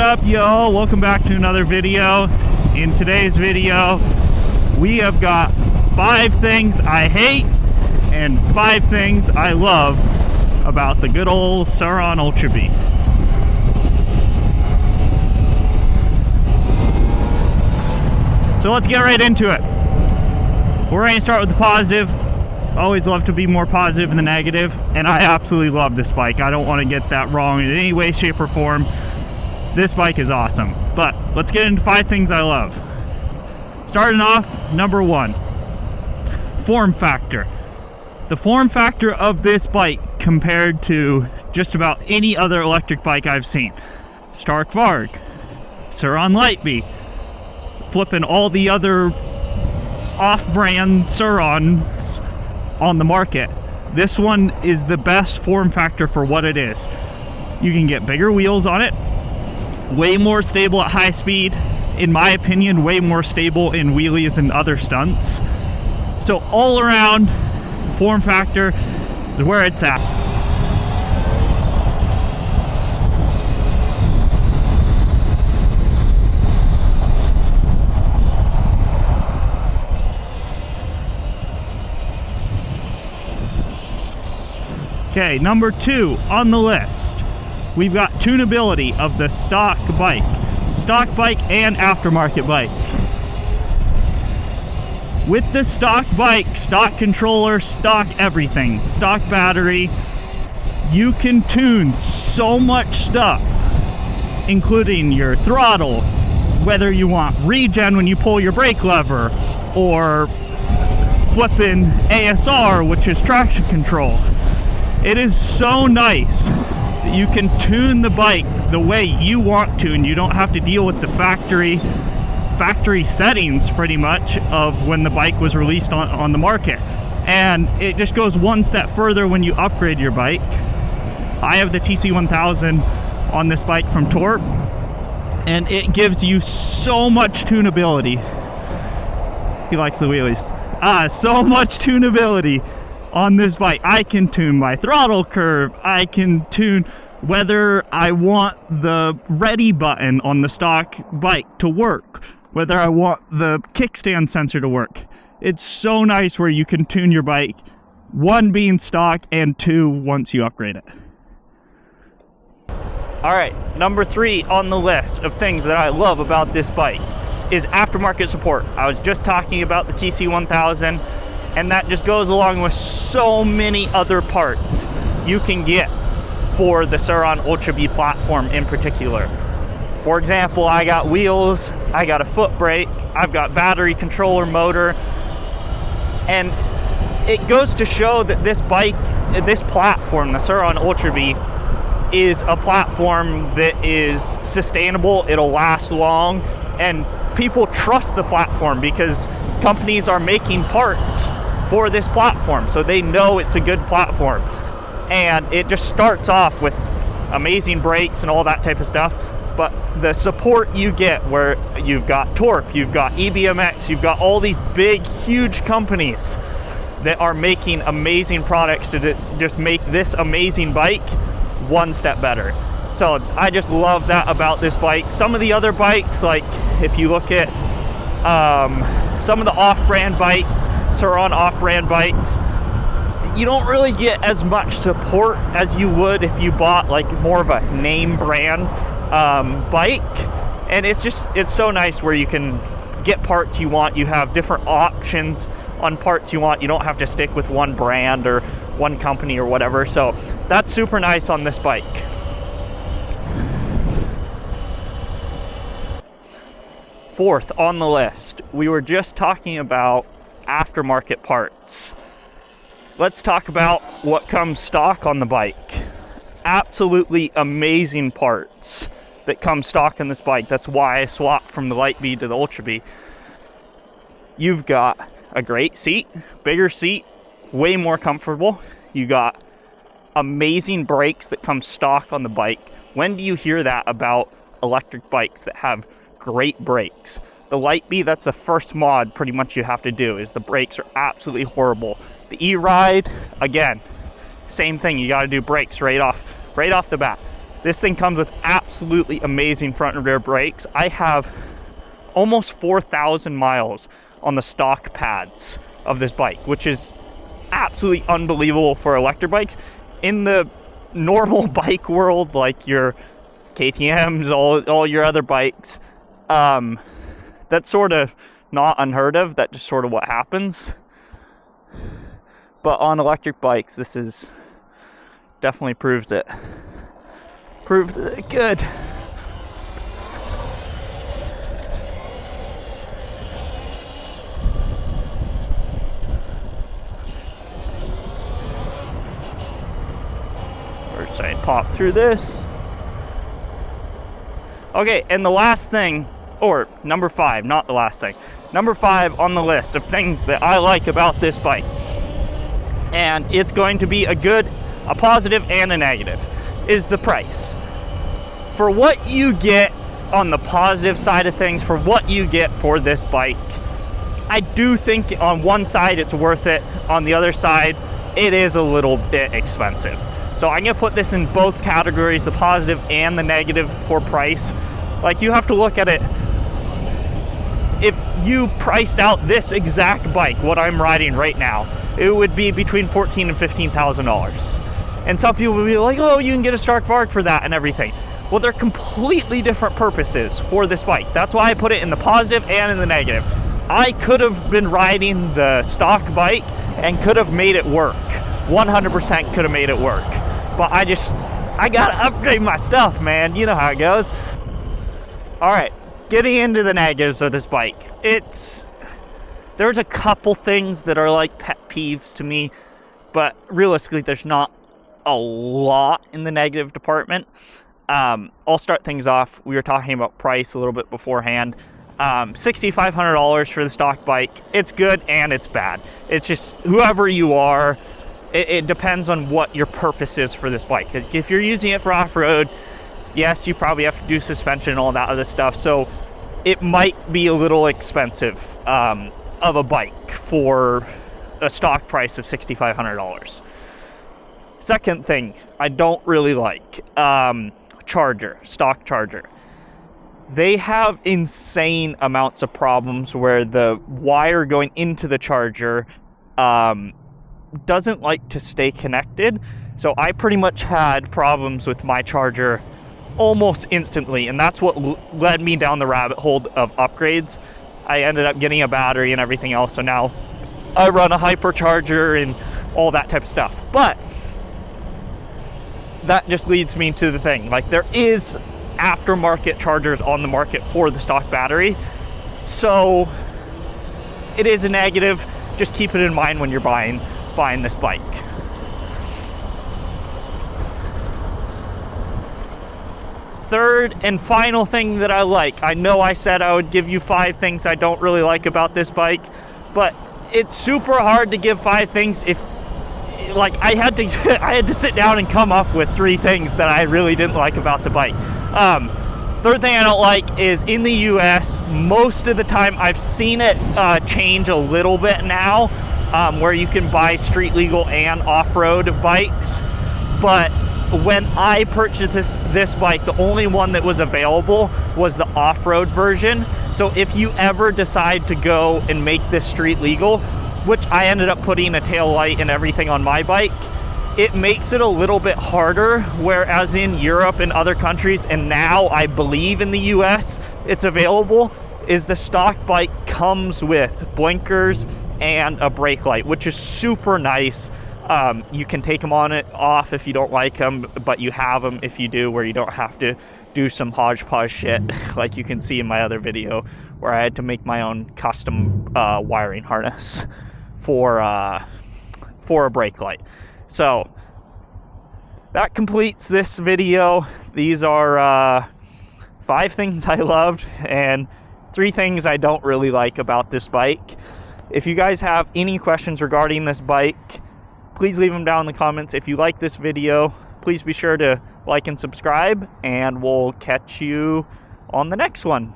What up, y'all? Welcome back to another video. In today's video, we have got 5 things I hate and 5 things I love about the good old Surron Ultra Bee. So let's get right into it. We're going to start with the positive. Always love to be more positive than the negative, and I absolutely love this bike. I don't want to get that wrong in any way, shape, or form. This bike is awesome. But let's get into 5 things I love. Starting off, number 1, form factor. The form factor of this bike compared to just about any other electric bike I've seen. Stark Varg, Surron Light Bee, flipping all the other off-brand Surrons on the market. This one is the best form factor for what it is. You can get bigger wheels on it, way more stable at high speed, in my opinion, way more stable in wheelies and other stunts. So all around, form factor is where it's at. Okay, number 2 on the list, we've got tunability of the stock bike and aftermarket bike. With the stock bike, stock controller, stock everything, stock battery, you can tune so much stuff, including your throttle, whether you want regen when you pull your brake lever, or flipping ASR, which is traction control. It is so nice that you can tune the bike the way you want to, and you don't have to deal with the factory settings pretty much of when the bike was released on the market. And it just goes one step further when you upgrade your bike. I have the TC1000 on this bike from Torp, and it gives you so much tunability. He likes the wheelies. So much tunability on this bike. I can tune my throttle curve. I can tune whether I want the ready button on the stock bike to work, whether I want the kickstand sensor to work. It's so nice where you can tune your bike, 1 being stock and 2 once you upgrade it. Alright, number 3 on the list of things that I love about this bike is aftermarket support. I was just talking about the TC1000, and that just goes along with so many other parts you can get for the Surron Ultra Bee platform in particular. For example, I got wheels, I got a foot brake, I've got battery controller motor, and it goes to show that this bike, this platform, the Surron Ultra Bee, is a platform that is sustainable, it'll last long, and people trust the platform because companies are making parts for this platform, so they know it's a good platform. And it just starts off with amazing brakes and all that type of stuff, but the support you get, where you've got Torp, you've got EBMX, you've got all these big, huge companies that are making amazing products to just make this amazing bike one step better. So I just love that about this bike. Some of the other bikes, like if you look at some of the off-brand bikes, Surron off-brand bikes, you don't really get as much support as you would if you bought like more of a name brand bike. And it's so nice where you can get parts you want, you have different options on parts you want, you don't have to stick with one brand or one company or whatever. So that's super nice on this bike. Fourth on the list, we were just talking about aftermarket parts. Let's talk about what comes stock on the bike. Absolutely amazing parts that come stock on this bike. That's why I swapped from the Light Bee to the Ultra Bee. You've got a great seat, bigger seat, way more comfortable. You got amazing brakes that come stock on the bike. When do you hear that about electric bikes that have great brakes? The Light Bee, that's the first mod pretty much you have to do, is the brakes are absolutely horrible. The E-Ride, again, same thing, you got to do brakes right off the bat. This thing comes with absolutely amazing front and rear brakes. I have almost 4,000 miles on the stock pads of this bike, which is absolutely unbelievable for electric bikes. In the normal bike world, like your KTMs, all your other bikes, that's sort of not unheard of. That's just sort of what happens. But on electric bikes, this is definitely proves it. Proves it good. First I pop through this. Okay, and the last thing, or number 5, not the last thing. Number 5 on the list of things that I like about this bike. And it's going to be a positive and a negative, is the price. For what you get on the positive side of things, for what you get for this bike, I do think on one side it's worth it. On the other side, it is a little bit expensive. So I'm gonna put this in both categories, the positive and the negative for price. Like, you have to look at it. If you priced out this exact bike, what I'm riding right now, it would be between $14,000 and $15,000. And some people will be like, oh, you can get a Stark Varg for that and everything. Well, they're completely different purposes for this bike. That's why I put it in the positive and in the negative. I could have been riding the stock bike and could have made it work. 100% could have made it work. But I gotta upgrade my stuff, man. You know how it goes. All right, getting into the negatives of this bike. There's a couple things that are like pet peeves to me, but realistically, there's not a lot in the negative department. I'll start things off. We were talking about price a little bit beforehand. $6,500 for the stock bike. It's good and it's bad. It's just whoever you are, it depends on what your purpose is for this bike. If you're using it for off-road, yes, you probably have to do suspension and all that other stuff. So it might be a little expensive of a bike for a stock price of $6,500. Second thing I don't really like, stock charger. They have insane amounts of problems where the wire going into the charger doesn't like to stay connected. So I pretty much had problems with my charger almost instantly, and that's what led me down the rabbit hole of upgrades. I ended up getting a battery and everything else, so now I run a hypercharger and all that type of stuff. But that just leads me to the thing, like, there is aftermarket chargers on the market for the stock battery, so it is a negative. Just keep it in mind when you're buying this bike. Third and final thing that I like. I know I said I would give you 5 things I don't really like about this bike, but it's super hard to give 5 things. If, like, I had to sit down and come up with 3 things that I really didn't like about the bike. Third thing I don't like is in the US, most of the time I've seen it change a little bit now, where you can buy street legal and off-road bikes. But when I purchased this bike, the only one that was available was the off-road version. So if you ever decide to go and make this street legal, which I ended up putting a tail light and everything on my bike, it makes it a little bit harder, whereas in Europe and other countries, and now I believe in the US it's available, is the stock bike comes with blinkers and a brake light, which is super nice. You can take them on and off if you don't like them, but you have them if you do, where you don't have to do some hodgepodge shit like you can see in my other video where I had to make my own custom wiring harness for a brake light. So that completes this video. These are 5 things I loved and 3 things I don't really like about this bike. If you guys have any questions regarding this bike, please leave them down in the comments. If you like this video, please be sure to like and subscribe, and we'll catch you on the next one.